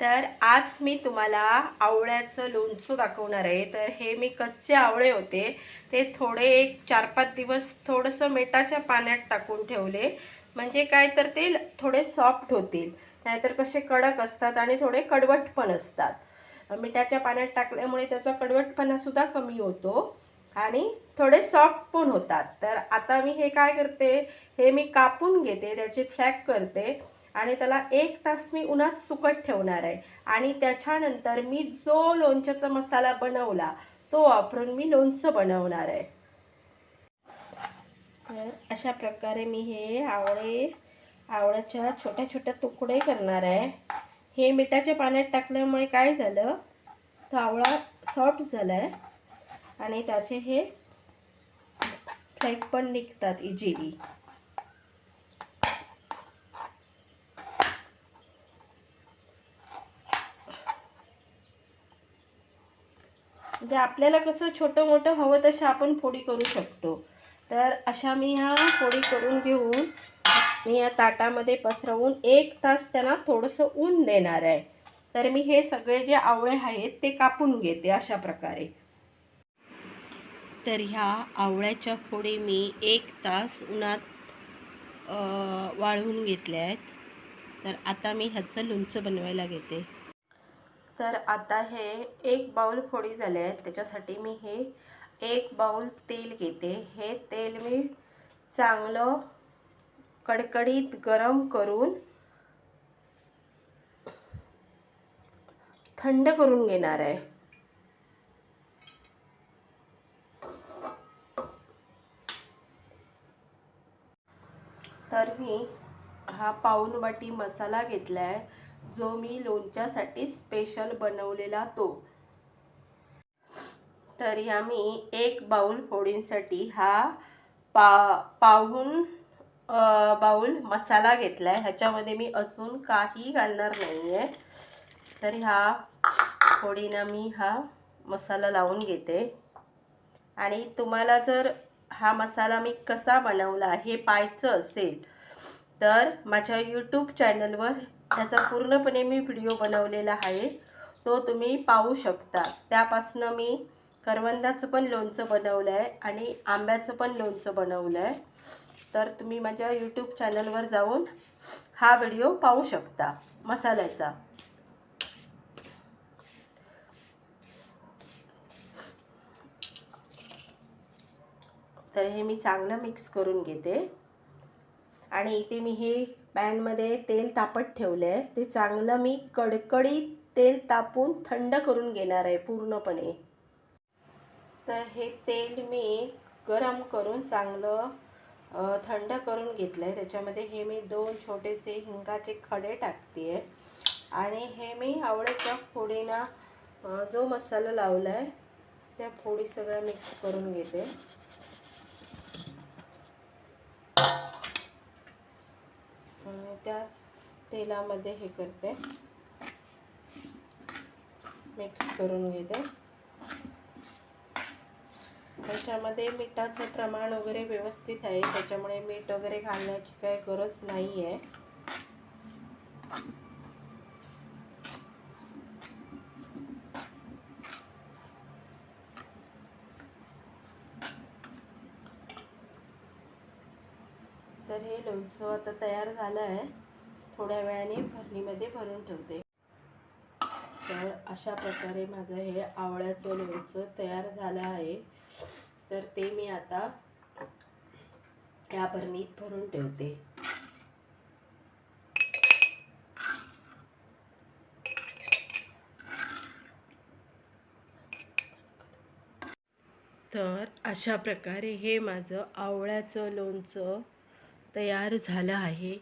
तर आज मी तुम्हाला आवळ्याचं लोणचं दाखवणार आहे। तर हे मी कच्चे आवळे होते ते थोडे एक 4-5 दिवस थोडंसं मिठाच्या पाण्यात टाकून ठेवले, म्हणजे काय तर ते थोडे सॉफ्ट होतील, नाहीतर कसे कडक असतात आणि थोडे कडवट पण असतात। मिठाच्या पाण्यात टाकल्यामुळे त्याचा कडवटपणा सुद्धा कमी होतो आणि थोडे सॉफ्ट पण होतात। तर आता मी हे काय करते, हे मी कापून घेते, त्याचे फ्लॅक करते आणि त्याला 1 तास मी उन्हात सुकत ठेवणार आहे आणि त्याच्यानंतर मी जो लोणच्याचा मसाला बनवला तो वापरून मी लोणचं बनवणार आहे। तर अशा प्रकारे मी हे आवळ्याच्या छोट्या छोट्या तुकडे करणार आहे। हे मिठाच्या पाण्यात टाकल्यामुळे काय झालं, तो आवळा सॉफ्ट झालाय आणि त्याचे हे फ्लेक पण निघतात इझिली। म्हणजे आपल्याला कसं छोटं मोठं हवं तसं आपण फोडी करू शकतो। तर अशा मी ह्या फोडी करून घेऊन मी या ताटामध्ये पसरवून 1 तास त्यांना थोडंसं ऊन देणार आहे। तर मी हे सगळे जे आवळे आहेत ते कापून घेते अशा प्रकारे। तर ह्या आवळ्याच्या फोडी मी 1 तास उन्हात वाळवून घेतल्या आहेत। तर आता मी ह्याचं लोणचं बनवायला घेते। तर आता हे 1 बाउल फोडी झाले आहेत, त्याच्यासाठी मी हे 1 बाउल तेल घेते। हे तेल मी चांगलं कडकडीत गरम करून थंड करून घेणार आहे। तर मी हा पाऊण वाटी मसाला घेतलाय, जो मी लोणच्यासाठी स्पेशल बनवलेला तो। तर या मी 1 बाउल फोडींसाठी हा पाऊण बाउल मसाला घेतलाय। ह्याच्यामध्ये मी अजून काही घालणार नाहीये। तर ह्या फोडींना मी हा मसाला लावून घेते आणि तुम्हाला जर हा मसाला मी कसा बनवला हे पाहायचं असेल तर माझ्या यूट्यूब चॅनलवर त्याचा पूर्णपणे मी व्हिडिओ बनवलेला आहे, तो तुम्ही पाहू शकता। त्यापासून मी करवंदाचं पण लोणचं बनवलं आहे आणि आंब्याचं पण लोणचं बनवलं आहे। तर तुम्ही माझ्या यूट्यूब चॅनलवर जाऊन हा व्हिडिओ पाहू शकता मसाल्याचा। तर हे मी चांगलं मिक्स करून घेते आणि इथे मी हे पॅनमध्ये तेल तापत ठेवले आहे। ते चांगलं मी कडकडीत तेल तापून थंड करून घेणार आहे पूर्णपणे। तर हे तेल मी गरम करून चांगलं थंड करून घेतलंय। त्याच्यामध्ये हे मी 2 छोटेसे हिंगाचे खडे टाकते आणि हे मी आवळ्याच्या फोडींना जो मसाला लावलाय त्या फोडी सगळ्या मिक्स करून घेते। त्या तेलामध्ये हे करते, मिक्स करून घेते। त्याच्यामध्ये मिठाचं प्रमाण वगैरे व्यवस्थित आहे, त्याच्यामुळे मीठ वगैरे घालण्याची काही गरज नाही आहे। तर हे लोणचं आता तयार झालं आहे, थोड्या वेळाने भरणीमध्ये भरून ठेवते। तर अशा प्रकारे माझं हे आवळ्याचं लोणचं तयार झालं आहे। तर ते मी आता या भरणीत भरून ठेवते। तर अशा प्रकारे हे माझं आवळ्याचं लोणचं तयार झालं आहे।